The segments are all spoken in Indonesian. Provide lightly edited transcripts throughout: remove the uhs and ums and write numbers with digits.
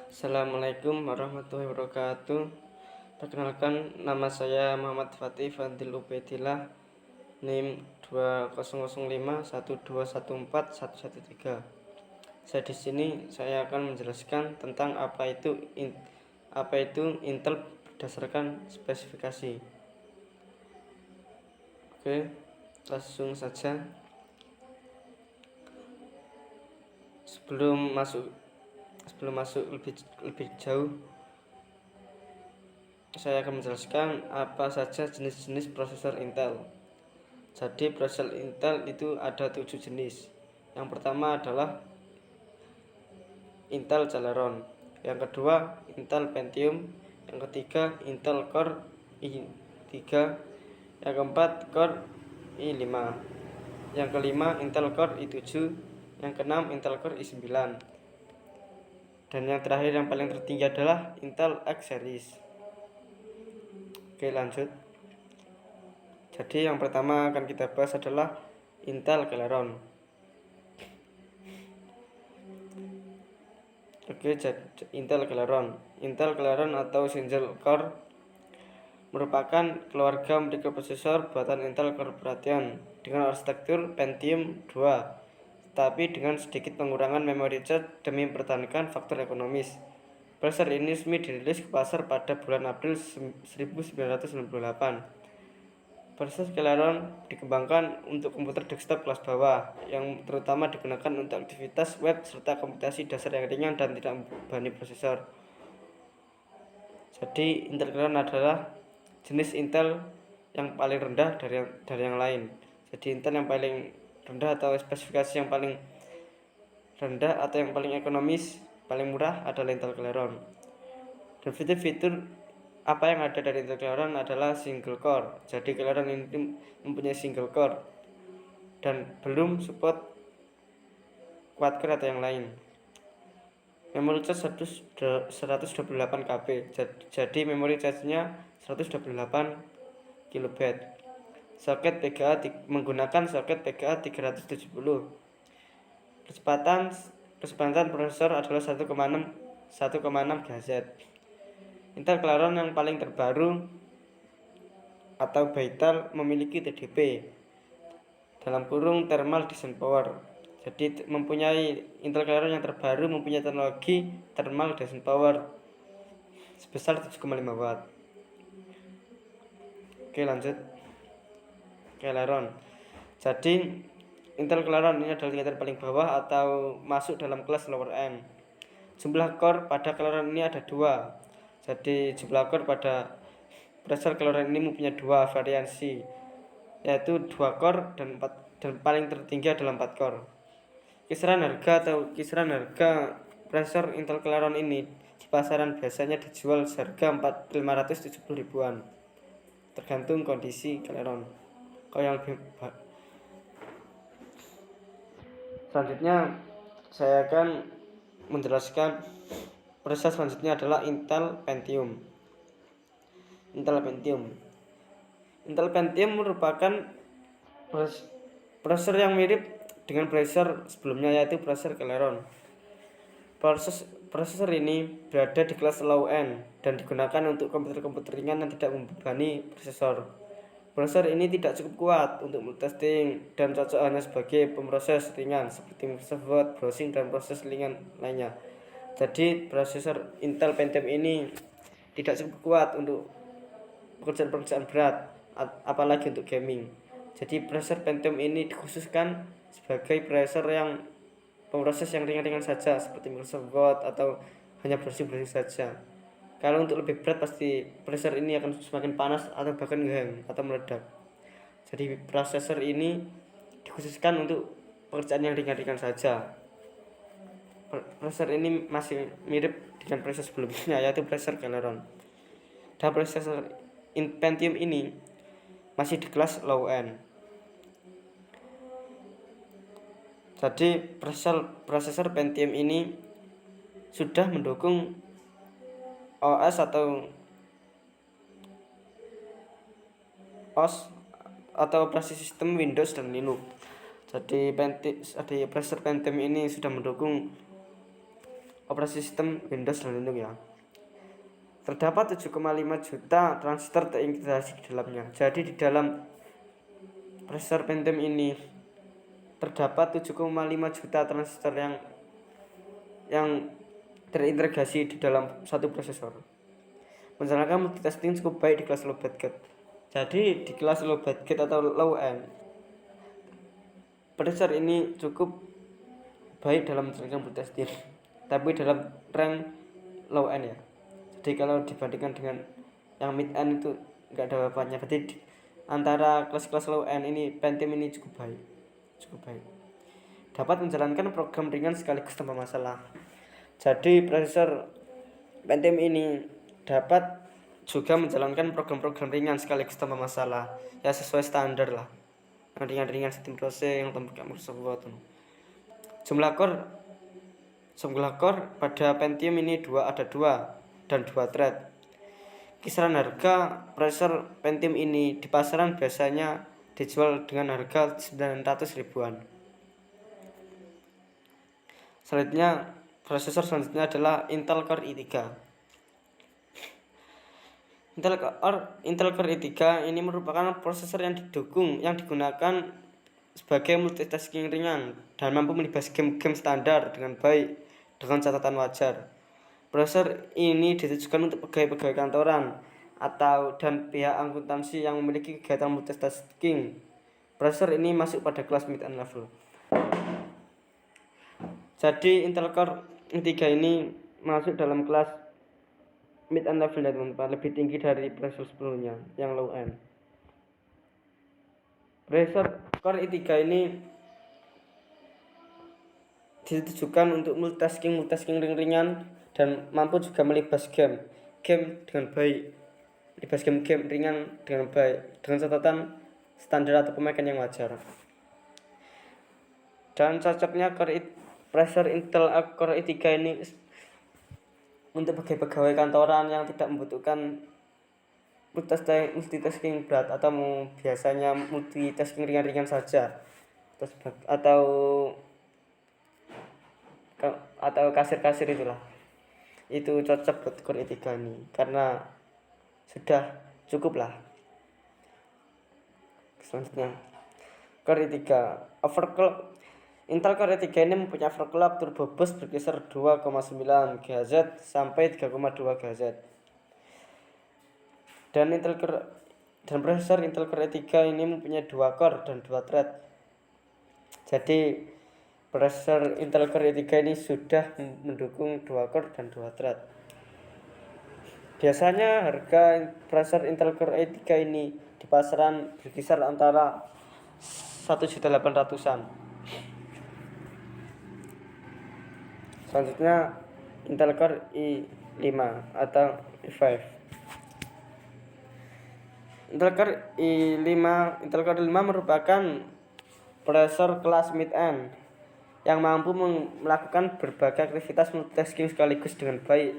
Assalamualaikum warahmatullahi wabarakatuh. Perkenalkan, nama saya Muhammad Fatih Fadil Ubaidillah, NIM 200512141113. Di sini saya akan menjelaskan tentang apa itu Intel berdasarkan spesifikasi. Oke, langsung saja. Sebelum masuk lebih jauh, saya akan menjelaskan apa saja jenis-jenis prosesor Intel. Jadi prosesor Intel itu ada 7 jenis. Yang pertama adalah Intel Celeron, yang kedua Intel Pentium, yang ketiga Intel Core i3, yang keempat Core i5, yang kelima Intel Core i7, yang keenam Intel Core i9, dan yang terakhir yang paling tertinggi adalah Intel X Series. Oke, lanjut. Jadi yang pertama akan kita bahas adalah Intel Celeron. Oke, Intel Celeron atau single core merupakan keluarga mikroprosesor buatan Intel Corporation dengan arsitektur Pentium 2, tapi dengan sedikit pengurangan memory charge demi mempertahankan faktor ekonomis. Prosesor ini resmi dirilis ke pasar pada bulan April 1998. Prosesor Celeron dikembangkan untuk komputer desktop kelas bawah yang terutama digunakan untuk aktivitas web serta komputasi dasar yang ringan dan tidak membebani prosesor. Jadi Intel Celeron adalah jenis Intel yang paling rendah dari yang lain. Jadi Intel yang paling rendah atau spesifikasi yang paling rendah atau yang paling ekonomis, paling murah adalah Intel Celeron. Dan fitur-fitur apa yang ada dari Intel Celeron adalah single core. Jadi Celeron ini mempunyai single core dan belum support quad core atau yang lain. Memori charge 128 KB. Jadi memori charge-nya 128 KB. Soket PGA menggunakan soket PGA 370. Kecepatan prosesor adalah 1,6 GHz. Intel Celeron yang paling terbaru atau vital memiliki TDP (Thermal Decent Power). Jadi Intel Celeron yang terbaru mempunyai teknologi Thermal Decent Power sebesar 7,5 watt. Oke, lanjut. Celeron. Jadi Intel Celeron ini adalah tingkatan paling bawah atau masuk dalam kelas lower end. Jumlah core pada Celeron ini ada 2. Jadi jumlah core pada prosesor Celeron ini mempunyai 2 variasi, yaitu 2 core dan paling tertinggi adalah 4 core. Kisaran harga prosesor Intel Celeron ini di pasaran biasanya dijual seharga 570 ribuan, tergantung kondisi Celeron. Kalau yang lebih selanjutnya saya akan menjelaskan proses selanjutnya adalah Intel Pentium. Intel Pentium merupakan prosesor yang mirip dengan prosesor sebelumnya, yaitu prosesor Celeron. Prosesor ini berada di kelas low end dan digunakan untuk komputer-komputer ringan yang tidak membebani prosesor. Prosesor ini tidak cukup kuat untuk multitasking dan cocok hanya sebagai pemroses ringan seperti Microsoft Word, browsing, dan proses ringan lainnya. Jadi prosesor Intel Pentium ini tidak cukup kuat untuk pekerjaan-pekerjaan berat, apalagi untuk gaming. Jadi prosesor Pentium ini dikhususkan sebagai prosesor yang pemroses yang ringan-ringan saja seperti Microsoft Word atau hanya browsing saja. Kalau untuk lebih berat pasti prosesor ini akan semakin panas atau bahkan ngehang atau meledak. Jadi prosesor ini dikhususkan untuk pekerjaan yang ringan-ringan saja. Prosesor ini masih mirip dengan prosesor sebelumnya, yaitu prosesor Celeron. Dan prosesor Pentium ini masih di kelas low end. Jadi prosesor Pentium ini sudah mendukung OS atau operasi sistem Windows dan Linux. Jadi prosesor Pentium ini sudah mendukung operasi sistem Windows dan Linux ya. Terdapat 7,5 juta transistor terintegrasi di dalamnya. Jadi di dalam prosesor Pentium ini terdapat 7,5 juta transistor yang terintegrasi di dalam satu prosesor. Menjalankan multitasking cukup baik di kelas low bandwidth. Jadi di kelas low bandwidth atau low end, prosesor ini cukup baik dalam menjalankan multitasking, tapi dalam rank low end ya. Jadi kalau dibandingkan dengan yang mid end itu enggak ada apa-apanya. Berarti antara kelas-kelas low end ini Pentium ini cukup baik. Dapat menjalankan program ringan sekaligus tanpa masalah. Jadi prosesor Pentium ini dapat juga menjalankan program-program ringan sekaligus tanpa masalah. Ya sesuai standar lah. Yang ringan-ringan sistem proses yang tanpa Microsoft Word. Jumlah core pada Pentium ini ada 2 dan 2 thread. Kisaran harga prosesor Pentium ini di pasaran biasanya dijual dengan harga 900 ribuan. Prosesor selanjutnya adalah Intel Core i3. Intel Core i3 ini merupakan prosesor yang digunakan sebagai multitasking ringan dan mampu melibas game-game standar dengan baik dengan catatan wajar. Prosesor ini ditujukan untuk pegawai-pegawai kantoran dan pihak akuntansi yang memiliki kegiatan multitasking. Prosesor ini masuk pada kelas mid-end level. Jadi Intel Core i3 ini masuk dalam kelas mid-end level ya teman-teman, lebih tinggi dari prosesor sebelumnya yang low end. Prosesor Core i3 ini ditujukan untuk multitasking ringan dan mampu juga melibas game dengan baik. Melibas game ringan dengan baik dengan catatan standar atau pemakaian yang wajar. Dan cocoknya prosesor Intel Core i3 ini untuk pegawai kantoran yang tidak membutuhkan multitasking berat atau biasanya multitasking ringan-ringan saja atau kasir-kasir itulah. Itu cocok buat Core i3 ini karena sudah cukup lah. Selanjutnya Core i3 overclock. Intel Core i3 ini mempunyai overclock turbo boost berkisar 2,9 GHz sampai 3,2 GHz. Dan prosesor Intel Core i3 ini mempunyai 2 core dan 2 thread. Jadi prosesor Intel Core i3 ini sudah mendukung 2 core dan 2 thread. Biasanya harga prosesor Intel Core i3 ini di pasaran berkisar antara 1.800.000-an. Selanjutnya Intel Core i5 atau i5. Intel Core i5 merupakan prosesor kelas mid-end yang mampu melakukan berbagai aktivitas multitasking sekaligus dengan baik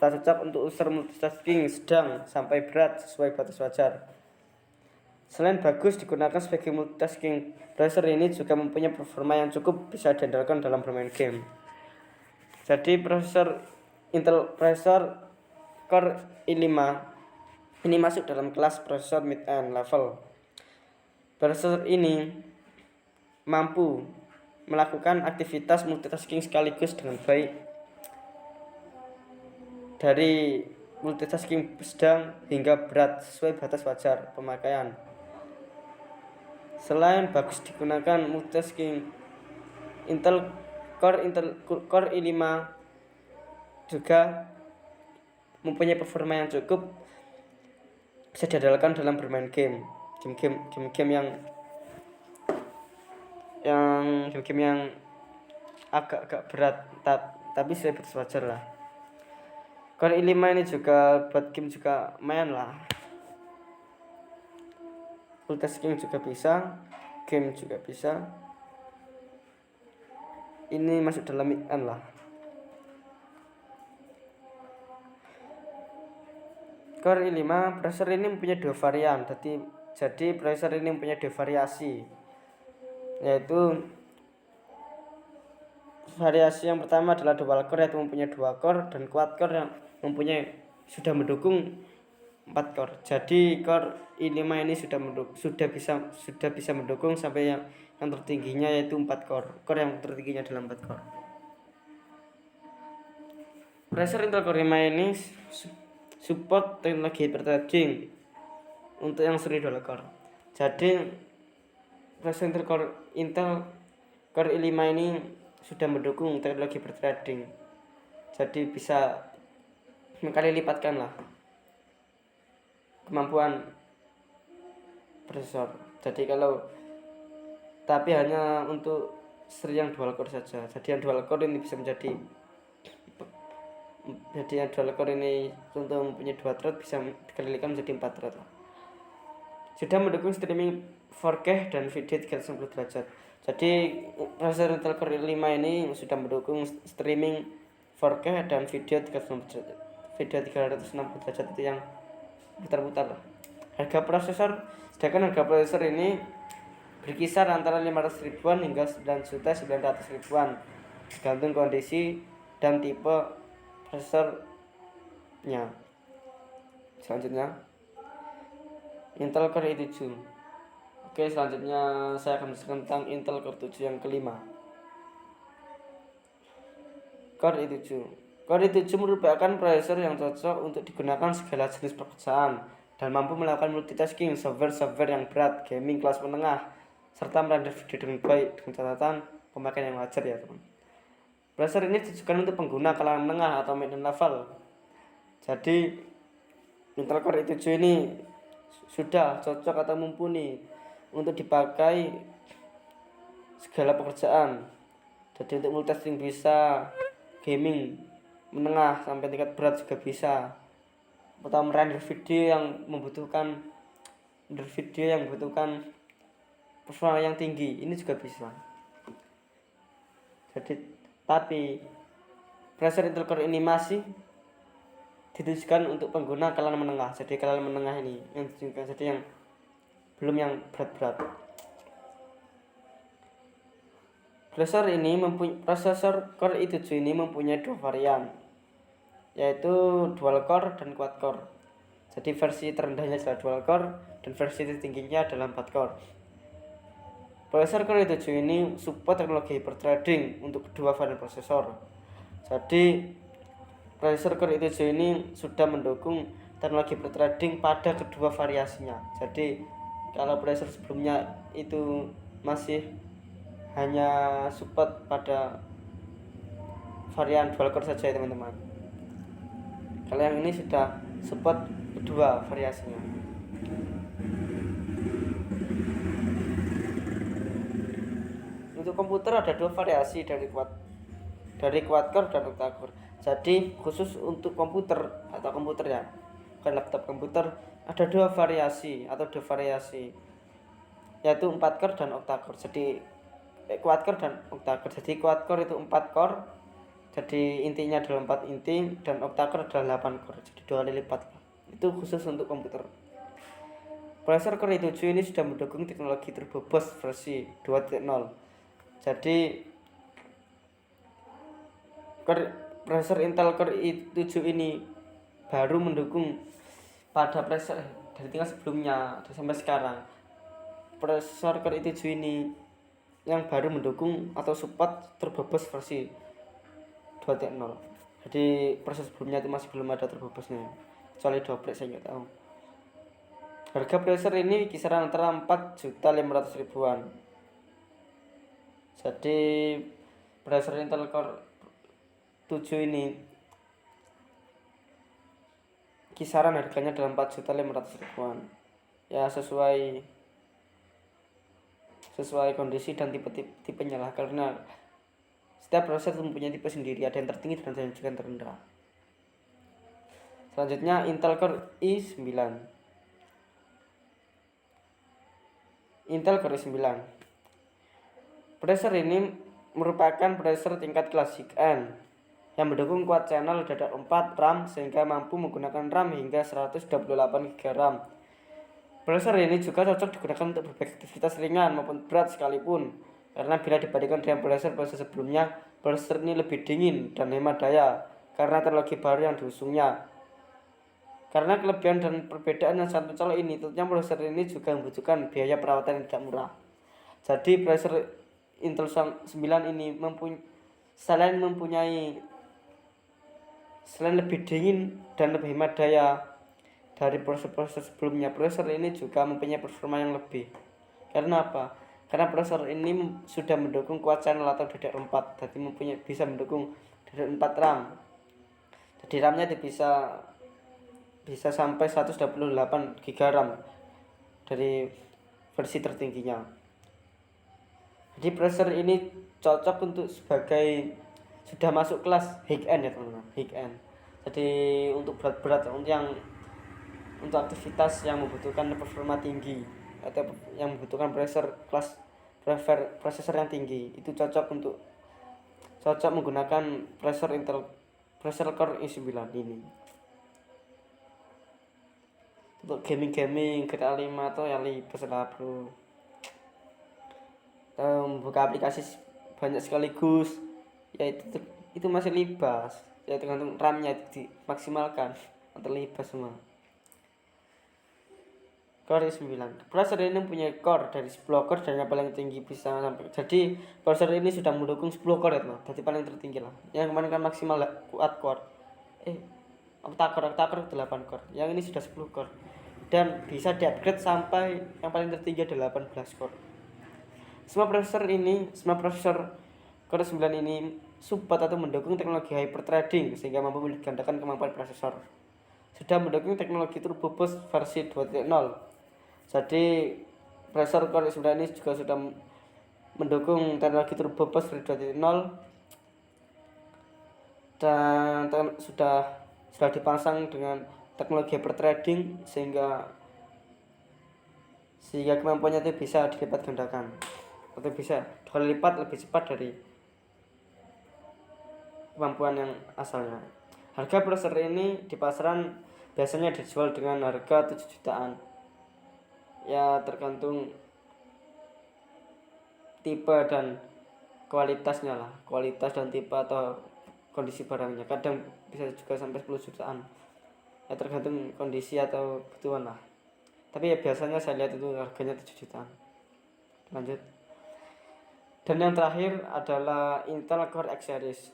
serta cocok untuk unsur multitasking sedang sampai berat sesuai batas wajar. Selain bagus digunakan sebagai multitasking, prosesor ini juga mempunyai performa yang cukup bisa diandalkan dalam bermain game. Jadi prosesor Core i5 ini masuk dalam kelas prosesor mid-end level. Prosesor ini mampu melakukan aktivitas multitasking sekaligus dengan baik, dari multitasking sedang hingga berat sesuai batas wajar pemakaian. Selain bagus digunakan multitasking, Intel Core i5 juga mempunyai performa yang cukup bisa diandalkan dalam bermain game yang agak berat tapi sesuai batas wajar lah. Core i5 ini juga buat game juga main lah. Multitasking juga bisa, game juga bisa. Ini masuk dalam mid-end lah. Core i5 prosesor ini mempunyai 2 varian. Jadi prosesor ini mempunyai 2 variasi, yaitu variasi yang pertama adalah dual core, yaitu mempunyai 2 core, dan quad core yang sudah mendukung 4 core. Jadi core i5 ini sudah bisa mendukung sampai yang tertingginya yaitu 4 core. Core yang tertingginya adalah 4 core. Processor Intel Core i5 ini support teknologi hyperthreading untuk yang seri dual core. Jadi processor Intel Core i5 ini sudah mendukung teknologi hyperthreading. Jadi bisa mengkali lipatkan lah kemampuan prosesor. Jadi tapi hanya untuk seri yang dual core saja. Jadi yang dual core ini bisa yang dual core ini untuk mempunyai 2 thread bisa dikalikan menjadi 4 thread lah. Sudah mendukung streaming 4K dan video 360 derajat. Jadi prosesor Intel Core i5 ini sudah mendukung streaming 4K dan video 360 derajat itu yang putar-putar lah. Sedangkan harga prosesor ini berkisar antara 500 ribuan hingga 9.900 ribuan tergantung kondisi dan tipe prosesornya. Selanjutnya Intel Core i7. Oke, selanjutnya saya akan menjelaskan tentang Intel Core i7 yang kelima. Core i7 merupakan prosesor yang cocok untuk digunakan segala jenis pekerjaan dan mampu melakukan multitasking software yang berat, gaming kelas menengah, serta merender video dengan baik dengan catatan pemakaian yang wajar ya teman. Prosesor ini ditujukan untuk pengguna kalangan menengah atau medium level. Jadi Intel Core i7 ini sudah cocok atau mumpuni untuk dipakai segala pekerjaan. Jadi untuk multitasking bisa, gaming menengah sampai tingkat berat juga bisa, atau merender video yang membutuhkan performa yang tinggi ini juga bisa. Tapi prosesor Intel Core ini masih ditujukan untuk pengguna kalangan menengah. Jadi kalangan menengah ini yang ditujukan, jadi yang belum yang berat-berat. Prosesor Core i7 ini mempunyai 2 varian, yaitu dual core dan quad core. Jadi versi terendahnya adalah dual core dan versi tertingginya adalah 4 core. Prosesor Core i7 ini support teknologi hyperthreading untuk kedua varian prosesor. Jadi prosesor Core i7 ini sudah mendukung teknologi hyperthreading pada kedua variasinya. Jadi kalau prosesor sebelumnya itu masih hanya support pada varian dual core saja ya teman-teman. Kalau yang ini sudah support kedua variasinya. Untuk komputer ada 2 variasi dari quad core dan octa core. Jadi khusus untuk komputer atau komputernya, bukan laptop komputer, ada 2 variasi, yaitu 4 core dan octa core. Jadi quad core dan octa core. Jadi quad core itu 4 core, jadi intinya adalah 4 inti, dan octa core adalah 8 core, jadi 2 kali lipat. Itu khusus untuk komputer. Prosesor Core i7 ini sudah mendukung teknologi Turbo Boost versi 2.0. Jadi prosesor Intel Core i7 ini baru mendukung pada prosesor dari tingkat sebelumnya sampai sekarang. Prosesor Core i7 ini yang baru mendukung atau support Turbo Boost versi 2.0. Jadi proses sebelumnya itu masih belum ada Turbo Boostnya, kecuali Doblek saya nggak tahu. Harga prosesor ini kisaran antara 4.500 ribuan. Jadi prosesor Intel Core 7 ini kisaran harganya adalah 4.500 ribuan. Ya sesuai kondisi dan tipenya lah, karena setiap prosesor mempunyai tipe sendiri, ada yang tertinggi dan ada yang terendah. Selanjutnya Intel Core i9. Prosesor ini merupakan prosesor tingkat klasik N yang mendukung quad channel dadak 4 RAM sehingga mampu menggunakan RAM hingga 128 GB RAM. Prosesor ini juga cocok digunakan untuk berbagai aktivitas ringan maupun berat sekalipun, karena bila dibandingkan dengan prosesor sebelumnya, Prosesor ini lebih dingin dan hemat daya karena teknologi baru yang diusungnya. Karena kelebihan dan perbedaan yang sangat mencolok ini, tentunya prosesor ini juga membutuhkan biaya perawatan yang tidak murah. Jadi prosesor Intel 9 ini selain lebih dingin dan lebih hemat daya dari prosesor sebelumnya, prosesor ini juga mempunyai performa yang lebih. Karena apa? Karena prosesor ini sudah mendukung quad channel atau DDR4, jadi bisa mendukung DDR4 RAM. Jadi RAM-nya bisa sampai 128 GB RAM dari versi tertingginya. Jadi prosesor ini cocok untuk sudah masuk kelas high end ya teman-teman, high end. Jadi untuk berat-berat untuk aktivitas yang membutuhkan performa tinggi atau yang membutuhkan prosesor yang tinggi, itu cocok menggunakan prosesor Core i9 ini. Untuk gaming GTA 5 atau yang libas lah bro, buka aplikasi banyak sekaligus ya itu masih libas ya, tergantung RAM-nya dimaksimalkan atau libas semua. Core i9 prosesor ini mempunyai core dari 10 core dan yang paling tinggi bisa sampai, jadi prosesor ini sudah mendukung 10 core ya teman, jadi paling tertinggi lah. Yang kemarin kan maksimal kuat core octa-core 8 core, yang ini sudah 10 core dan bisa di-upgrade sampai yang paling tertinggi 18 core. Semua prosesor Core 9 ini support atau mendukung teknologi hyperthreading sehingga mampu menggandakan kemampuan prosesor. Sudah mendukung teknologi turbo boost versi 2.0. Jadi prosesor Core 9 ini juga sudah mendukung teknologi turbo boost versi 2.0 dan sudah dipasang dengan teknologi hyperthreading sehingga kemampuannya itu bisa dilipat gandakan atau bisa 2 kali lipat lebih cepat dari kemampuan yang asalnya. Harga prosesor ini di pasaran biasanya dijual dengan harga 7 jutaan. Ya tergantung tipe dan kualitasnya lah, kualitas dan tipe atau kondisi barangnya. Kadang bisa juga sampai 10 jutaan. Ya tergantung kondisi atau kebutuhan lah. Tapi ya biasanya saya lihat itu harganya 7 jutaan. Lanjut. Dan yang terakhir adalah Intel Core X Series.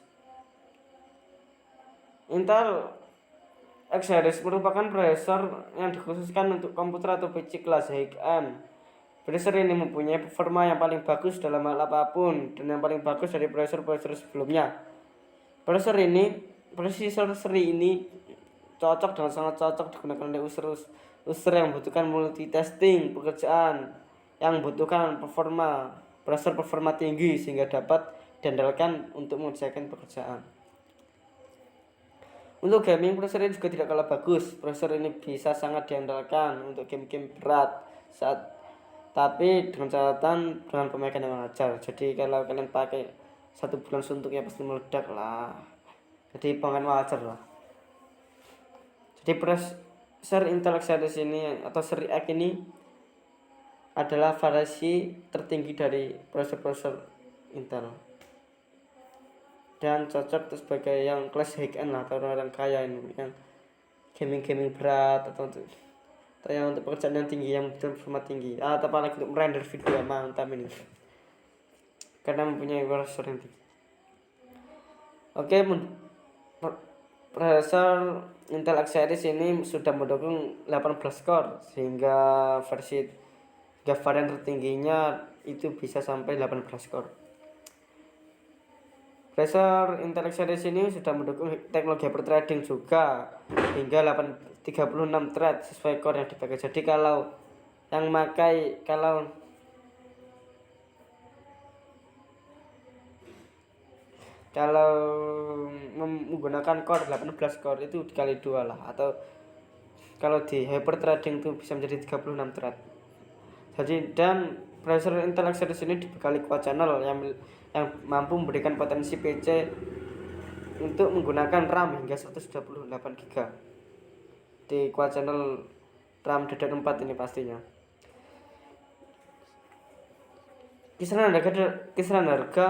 Intel X Series merupakan prosesor yang dikhususkan untuk komputer atau PC kelas high-end. Prosesor ini mempunyai performa yang paling bagus dalam hal apapun dan yang paling bagus dari prosesor sebelumnya. Prosesor seri ini cocok dan sangat cocok digunakan oleh user yang membutuhkan multitasking pekerjaan yang membutuhkan prosesor performa tinggi sehingga dapat diandalkan untuk mengerjakan pekerjaan. Untuk gaming, prosesor ini juga tidak kalah bagus. Prosesor ini bisa sangat diandalkan untuk game-game berat tapi dengan catatan dengan pemakaian yang wajar. Jadi kalau kalian pakai 1 bulan suntuk ya pasti meledak lah. Jadi pemakaian wajar lah. Jadi prosesor Intel X Series ini atau seri X ini adalah variasi tertinggi dari prosesor Intel dan cocok sebagai yang kelas high end lah, atau orang kaya ini yang gaming berat atau yang untuk pekerjaan yang tinggi, yang performa tinggi atau apalagi untuk render video mantap ini karena mempunyai prosesor yang tinggi. Oke, prosesor Intel X Series ini sudah mendukung 18 core sehingga varian tertingginya itu bisa sampai 18 core. Prosesor Intel X Series ini sudah mendukung teknologi hyperthreading juga hingga 36 thread sesuai core yang dipakai. Jadi kalau menggunakan core 18 core itu dikali 2 lah, atau kalau di hyperthreading itu bisa menjadi 36 thread. Jadi dan prosesor Intel X Series ini dibekali quad channel yang mampu memberikan potensi PC untuk menggunakan RAM hingga 128 GB di quad channel RAM DDR4 ini pastinya. Kisaran harga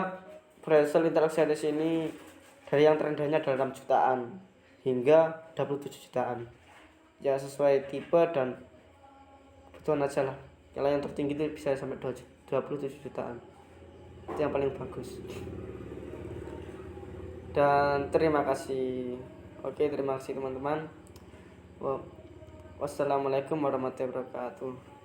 Processor Intel Exynos ini dari yang terendahnya adalah 6 jutaan hingga 27 jutaan, ya sesuai tipe dan kebutuhan aja lah. Kalau yang tertinggi itu bisa sampai 27 jutaan, itu yang paling bagus. Dan terima kasih. Oke, terima kasih teman-teman. Wassalamualaikum warahmatullahi wabarakatuh.